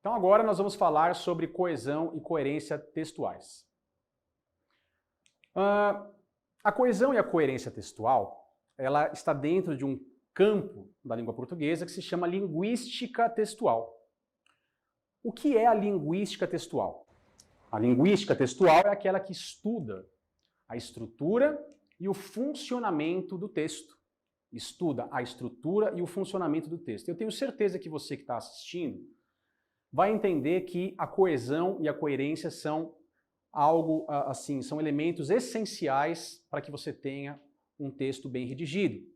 Então agora nós vamos falar sobre coesão e coerência textuais. A coesão e a coerência textual, ela está dentro de um campo da língua portuguesa que se chama linguística textual. O que é a linguística textual? A linguística textual é aquela que estuda a estrutura e o funcionamento do texto. Estuda a estrutura e o funcionamento do texto. Eu tenho certeza que você que está assistindo vai entender que a coesão e a coerência são algo assim, são elementos essenciais para que você tenha um texto bem redigido.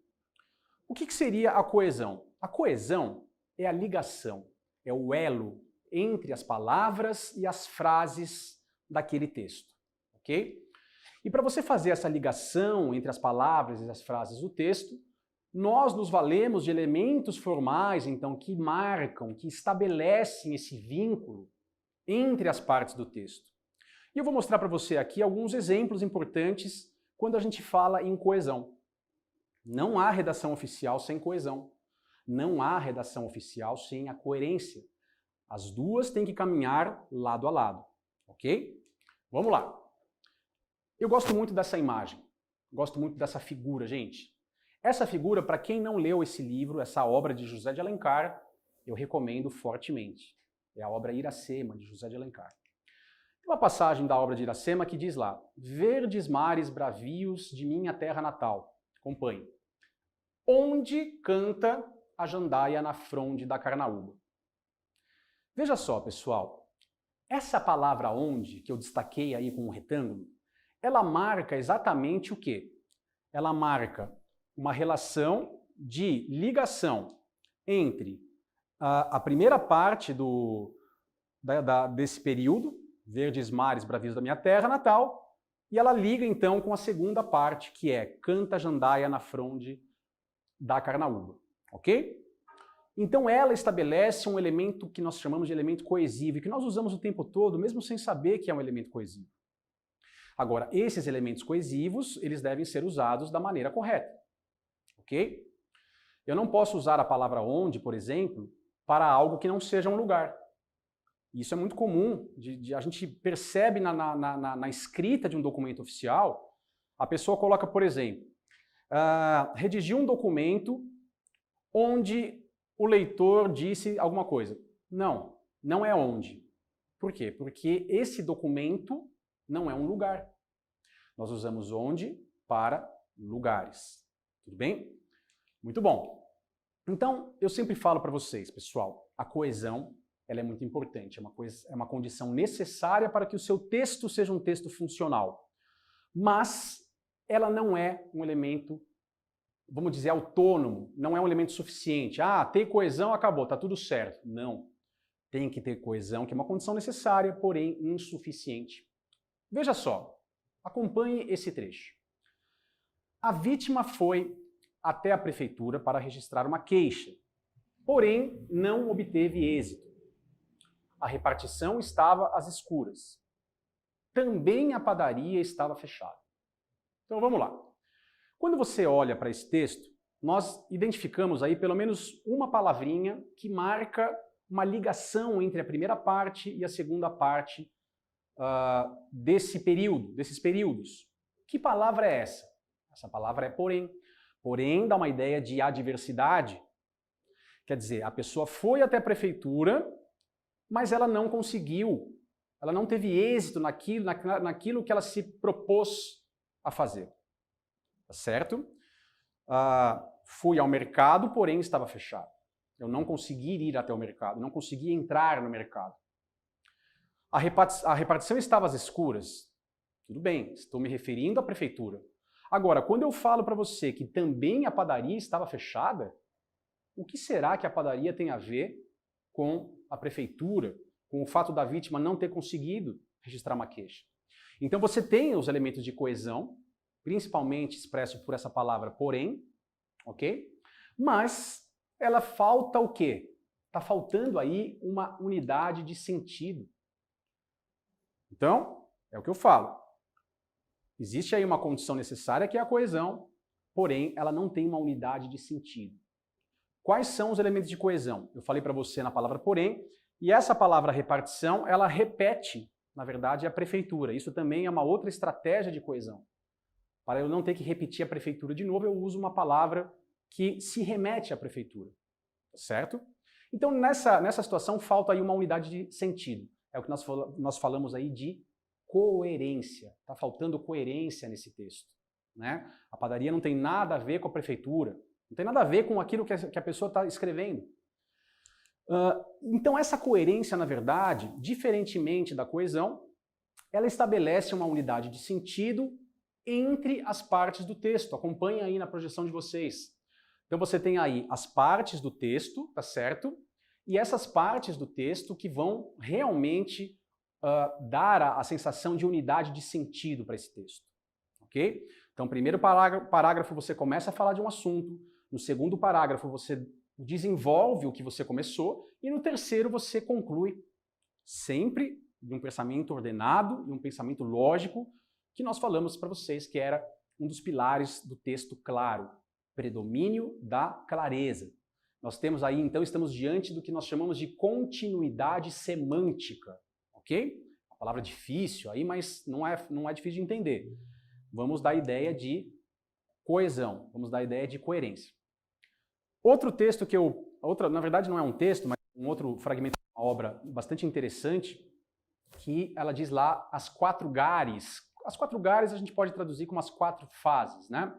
O que seria a coesão? A coesão é a ligação, é o elo entre as palavras e as frases daquele texto, ok? E para você fazer essa ligação entre as palavras e as frases do texto, nós nos valemos de elementos formais, então, que marcam, que estabelecem esse vínculo entre as partes do texto. E eu vou mostrar para você aqui alguns exemplos importantes quando a gente fala em coesão. Não há redação oficial sem coesão. Não há redação oficial sem a coerência. As duas têm que caminhar lado a lado, ok? Vamos lá. Eu gosto muito dessa imagem, gosto muito dessa figura, gente. Essa figura, para quem não leu esse livro, essa obra de José de Alencar, eu recomendo fortemente. É a obra Iracema, de José de Alencar. Tem uma passagem da obra de Iracema que diz lá: verdes mares bravios de minha terra natal. Acompanhe. Onde canta a jandaia na fronde da carnaúba. Veja só, pessoal, essa palavra onde, que eu destaquei aí com um retângulo, ela marca exatamente o quê? Ela marca uma relação de ligação entre a primeira parte desse período, verdes mares bravios da minha terra natal, e ela liga então com a segunda parte, que é canta a jandaia na fronde da carnaúba, ok? Então ela estabelece um elemento que nós chamamos de elemento coesivo, e que nós usamos o tempo todo, mesmo sem saber que é um elemento coesivo. Agora, esses elementos coesivos, eles devem ser usados da maneira correta, ok? Eu não posso usar a palavra onde, por exemplo, para algo que não seja um lugar. Isso é muito comum, a gente percebe na escrita de um documento oficial, a pessoa coloca, por exemplo, redigir um documento onde o leitor disse alguma coisa. Não, não é onde. Por quê? Porque esse documento não é um lugar. Nós usamos onde para lugares. Tudo bem? Muito bom. Então, eu sempre falo para vocês, pessoal, a coesão ela é muito importante, é uma condição necessária para que o seu texto seja um texto funcional. Mas ela não é um elemento, vamos dizer, autônomo, não é um elemento suficiente. Ter coesão, acabou, está tudo certo. Não. Tem que ter coesão, que é uma condição necessária, porém insuficiente. Veja só, acompanhe esse trecho. A vítima foi até a prefeitura para registrar uma queixa, porém não obteve êxito. A repartição estava às escuras. Também a padaria estava fechada. Então vamos lá. Quando você olha para esse texto, nós identificamos aí pelo menos uma palavrinha que marca uma ligação entre a primeira parte e a segunda parte desses períodos. Que palavra é essa? Essa palavra é porém. Porém dá uma ideia de adversidade. Quer dizer, a pessoa foi até a prefeitura, mas ela não conseguiu, ela não teve êxito naquilo que ela se propôs a fazer. Tá certo? Fui ao mercado, porém estava fechado. Eu não consegui ir até o mercado, não consegui entrar no mercado. A repartição estava às escuras. Tudo bem, estou me referindo à prefeitura. Agora, quando eu falo para você que também a padaria estava fechada, o que será que a padaria tem a ver com a prefeitura, com o fato da vítima não ter conseguido registrar uma queixa? Então você tem os elementos de coesão, principalmente expresso por essa palavra porém, ok? Mas ela falta o quê? Está faltando aí uma unidade de sentido. Então, é o que eu falo. Existe aí uma condição necessária que é a coesão, porém ela não tem uma unidade de sentido. Quais são os elementos de coesão? Eu falei para você na palavra porém, E essa palavra repartição, ela repete, na verdade, a prefeitura. Isso também é uma outra estratégia de coesão. Para eu não ter que repetir a prefeitura de novo, eu uso uma palavra que se remete à prefeitura, certo? Então, nessa situação, falta aí uma unidade de sentido. É o que nós falamos aí de coerência. Está faltando coerência nesse texto, né? A padaria não tem nada a ver com a prefeitura, não tem nada a ver com aquilo que a pessoa está escrevendo. Então, essa coerência, na verdade, diferentemente da coesão, ela estabelece uma unidade de sentido entre as partes do texto. Acompanhe aí na projeção de vocês. Então você tem aí as partes do texto, tá certo? E essas partes do texto que vão realmente dar a sensação de unidade de sentido para esse texto, ok? Então, no primeiro parágrafo você começa a falar de um assunto, no segundo parágrafo você desenvolve o que você começou e no terceiro você conclui, sempre de um pensamento ordenado e um pensamento lógico, que nós falamos para vocês que era um dos pilares do texto claro. Predomínio da clareza. Nós temos aí, então, estamos diante do que nós chamamos de continuidade semântica, ok? Uma palavra difícil aí, mas não é difícil de entender. Vamos dar a ideia de coesão, vamos dar a ideia de coerência. Outro texto que na verdade não é um texto, mas um outro fragmento de uma obra bastante interessante, que ela diz lá as 4 gares. As 4 gares a gente pode traduzir como as 4 fases, né?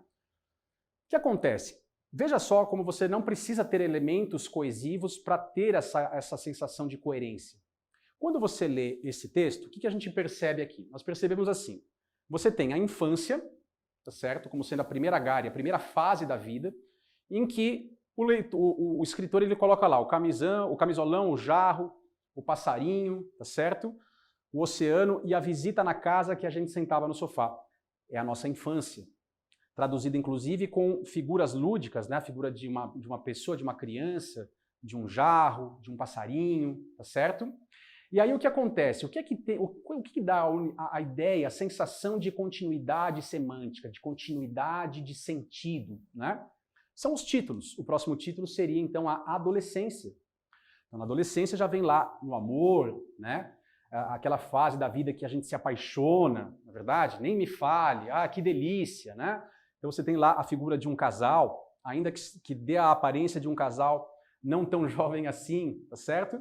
O que acontece? Veja só como você não precisa ter elementos coesivos para ter essa sensação de coerência. Quando você lê esse texto, o que a gente percebe aqui? Nós percebemos assim, você tem a infância, tá certo? Como sendo a primeira gare, a primeira fase da vida, em que o escritor ele coloca lá o camisolão, o jarro, o passarinho, tá certo? O oceano e a visita na casa que a gente sentava no sofá. É a nossa infância. Traduzida inclusive com figuras lúdicas, né? A figura de uma pessoa, de uma criança, de um jarro, de um passarinho, tá certo? E aí o que acontece? O que dá a ideia, a sensação de continuidade semântica, de continuidade de sentido, né? São os títulos. O próximo título seria então a adolescência. Então na adolescência já vem lá no amor, né? Aquela fase da vida que a gente se apaixona, na verdade, nem me fale, que delícia, né? Então você tem lá a figura de um casal, ainda que dê a aparência de um casal não tão jovem assim, tá certo?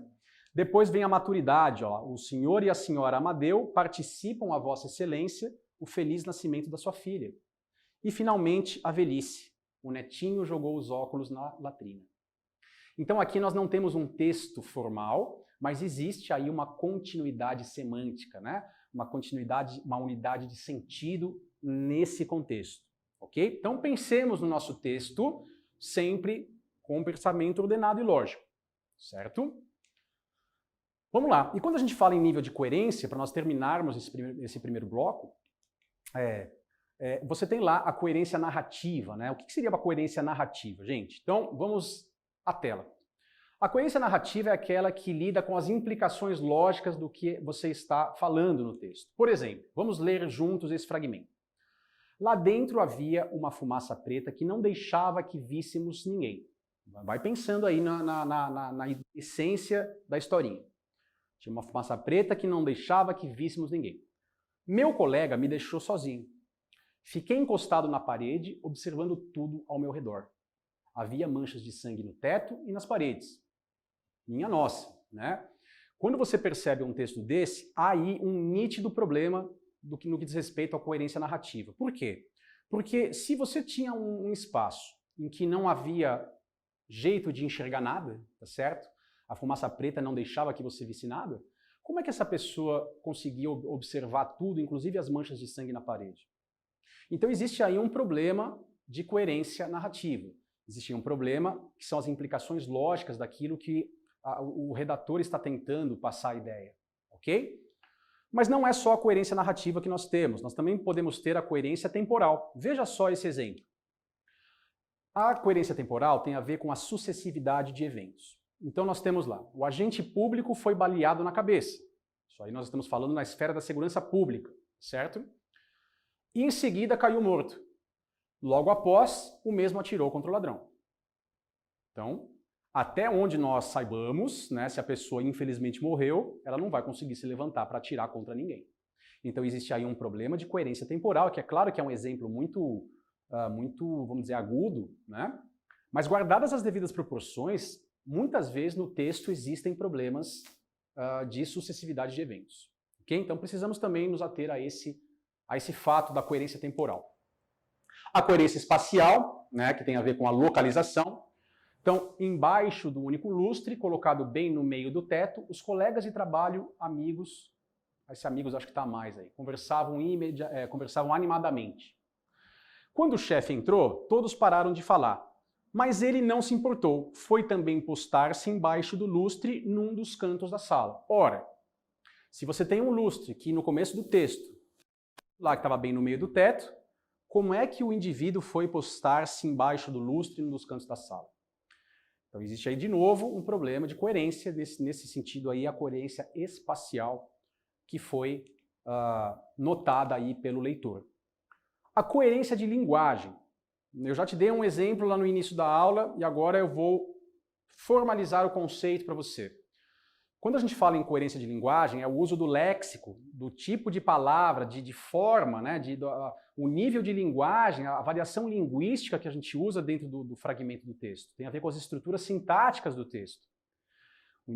Depois vem a maturidade, ó, o senhor e a senhora Amadeu participam a vossa excelência o feliz nascimento da sua filha. E finalmente a velhice, o netinho jogou os óculos na latrina. Então aqui nós não temos um texto formal, mas existe aí uma continuidade semântica, né? Uma unidade de sentido nesse contexto, ok? Então pensemos no nosso texto sempre com um pensamento ordenado e lógico, certo? Vamos lá. E quando a gente fala em nível de coerência, para nós terminarmos esse primeiro bloco, você tem lá a coerência narrativa, né? O que seria uma coerência narrativa, gente? Então vamos à tela. A coerência narrativa é aquela que lida com as implicações lógicas do que você está falando no texto. Por exemplo, vamos ler juntos esse fragmento. Lá dentro havia uma fumaça preta que não deixava que víssemos ninguém. Vai pensando aí na essência da historinha. Tinha uma fumaça preta que não deixava que víssemos ninguém. Meu colega me deixou sozinho. Fiquei encostado na parede, observando tudo ao meu redor. Havia manchas de sangue no teto e nas paredes. Minha nossa, né? Quando você percebe um texto desse, há aí um nítido problema no que diz respeito à coerência narrativa. Por quê? Porque se você tinha um espaço em que não havia jeito de enxergar nada, tá certo? A fumaça preta não deixava que você visse nada, como é que essa pessoa conseguia observar tudo, inclusive as manchas de sangue na parede? Então existe aí um problema de coerência narrativa. Existe um problema que são as implicações lógicas daquilo que o redator está tentando passar a ideia, ok? Mas não é só a coerência narrativa que nós temos, nós também podemos ter a coerência temporal. Veja só esse exemplo. A coerência temporal tem a ver com a sucessividade de eventos. Então nós temos lá, o agente público foi baleado na cabeça. Isso aí nós estamos falando na esfera da segurança pública, certo? E em seguida caiu morto. Logo após, o mesmo atirou contra o ladrão. Então, Até onde nós saibamos, né, se a pessoa infelizmente morreu, ela não vai conseguir se levantar para atirar contra ninguém. Então existe aí um problema de coerência temporal, que é claro que é um exemplo muito, vamos dizer, agudo, né? Mas guardadas as devidas proporções, muitas vezes no texto existem problemas de sucessividade de eventos. Okay? Então precisamos também nos ater a esse fato da coerência temporal. A coerência espacial, né, que tem a ver com a localização. Então, embaixo do único lustre, colocado bem no meio do teto, os colegas de trabalho, amigos, esse amigos acho que está a mais aí, conversavam animadamente. Quando o chefe entrou, todos pararam de falar, mas ele não se importou, foi também postar-se embaixo do lustre num dos cantos da sala. Ora, se você tem um lustre que no começo do texto, lá que estava bem no meio do teto, como é que o indivíduo foi postar-se embaixo do lustre num dos cantos da sala? Então existe aí de novo um problema de coerência, nesse sentido aí a coerência espacial que foi notada aí pelo leitor. A coerência de linguagem. Eu já te dei um exemplo lá no início da aula e agora eu vou formalizar o conceito para você. Quando a gente fala em coerência de linguagem, é o uso do léxico, do tipo de palavra, de forma, né, o nível de linguagem, a variação linguística que a gente usa dentro do fragmento do texto. Tem a ver com as estruturas sintáticas do texto. O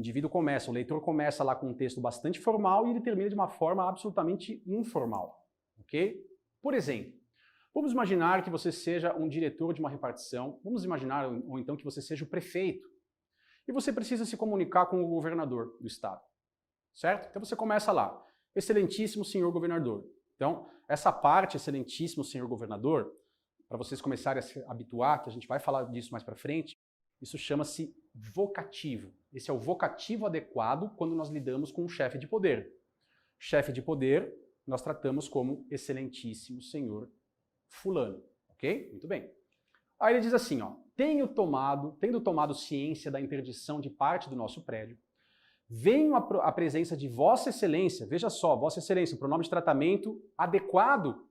leitor começa lá com um texto bastante formal e ele termina de uma forma absolutamente informal. Ok? Por exemplo, vamos imaginar que você seja um diretor de uma repartição, vamos imaginar, ou então que você seja o prefeito, e você precisa se comunicar com o governador do estado, certo? Então você começa lá, excelentíssimo senhor governador. Então, essa parte, excelentíssimo senhor governador, para vocês começarem a se habituar, que a gente vai falar disso mais para frente, isso chama-se vocativo. Esse é o vocativo adequado quando nós lidamos com um chefe de poder. Chefe de poder, nós tratamos como excelentíssimo senhor fulano, ok? Muito bem. Aí ele diz assim, ó, tendo tomado ciência da interdição de parte do nosso prédio, venho à presença de Vossa Excelência, veja só, Vossa Excelência, pronome de tratamento adequado,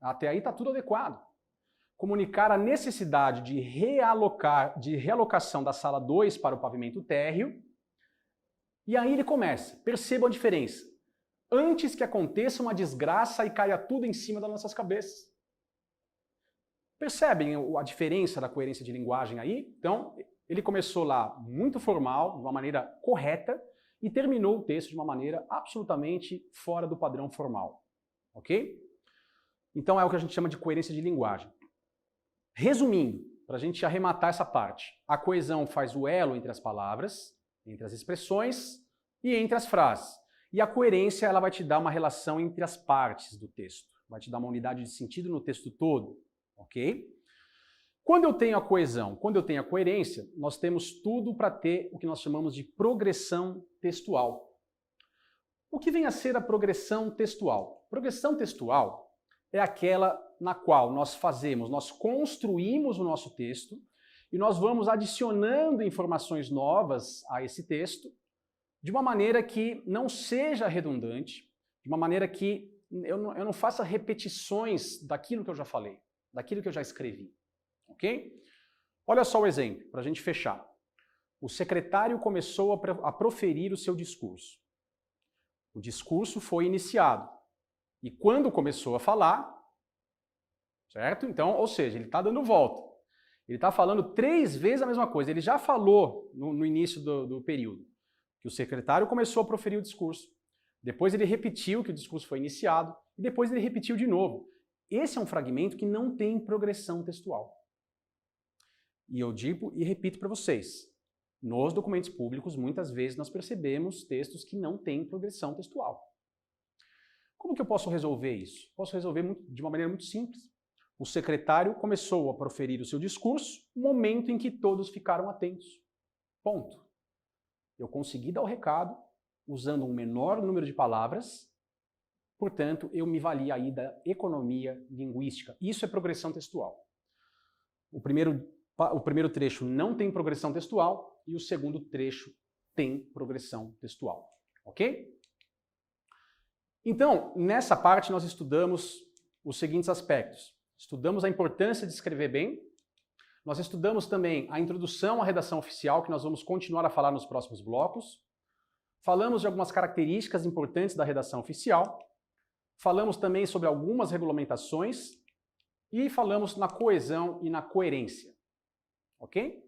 até aí está tudo adequado. Comunicar a necessidade de realocação da sala 2 para o pavimento térreo, e aí ele começa, percebam a diferença, antes que aconteça uma desgraça e caia tudo em cima das nossas cabeças. Percebem a diferença da coerência de linguagem aí? Então, ele começou lá muito formal, de uma maneira correta, e terminou o texto de uma maneira absolutamente fora do padrão formal. Ok? Então é o que a gente chama de coerência de linguagem. Resumindo, para a gente arrematar essa parte, a coesão faz o elo entre as palavras, entre as expressões e entre as frases. E a coerência ela vai te dar uma relação entre as partes do texto, vai te dar uma unidade de sentido no texto todo. Ok? Quando eu tenho a coesão, quando eu tenho a coerência, nós temos tudo para ter o que nós chamamos de progressão textual. O que vem a ser a progressão textual? Progressão textual é aquela na qual nós construímos o nosso texto e nós vamos adicionando informações novas a esse texto de uma maneira que não seja redundante, de uma maneira que eu não faça repetições daquilo que eu já falei, daquilo que eu já escrevi, ok? Olha só o exemplo, para a gente fechar. O secretário começou a proferir o seu discurso. O discurso foi iniciado. E quando começou a falar, certo? Então, ou seja, ele está dando volta. Ele está falando 3 vezes a mesma coisa. Ele já falou no início do período que o secretário começou a proferir o discurso. Depois ele repetiu que o discurso foi iniciado. E depois ele repetiu de novo. Esse é um fragmento que não tem progressão textual. E eu digo e repito para vocês, nos documentos públicos, muitas vezes nós percebemos textos que não têm progressão textual. Como que eu posso resolver isso? Posso resolver de uma maneira muito simples. O secretário começou a proferir o seu discurso no momento em que todos ficaram atentos. Ponto. Eu consegui dar o recado usando um menor número de palavras. Portanto, eu me vali aí da economia linguística. Isso é progressão textual. O primeiro trecho não tem progressão textual e o segundo trecho tem progressão textual. Ok? Então, nessa parte nós estudamos os seguintes aspectos. Estudamos a importância de escrever bem, Nós estudamos também a introdução à redação oficial, que nós vamos continuar a falar nos próximos blocos. Falamos de algumas características importantes da redação oficial. Falamos também sobre algumas regulamentações e falamos na coesão e na coerência. Ok?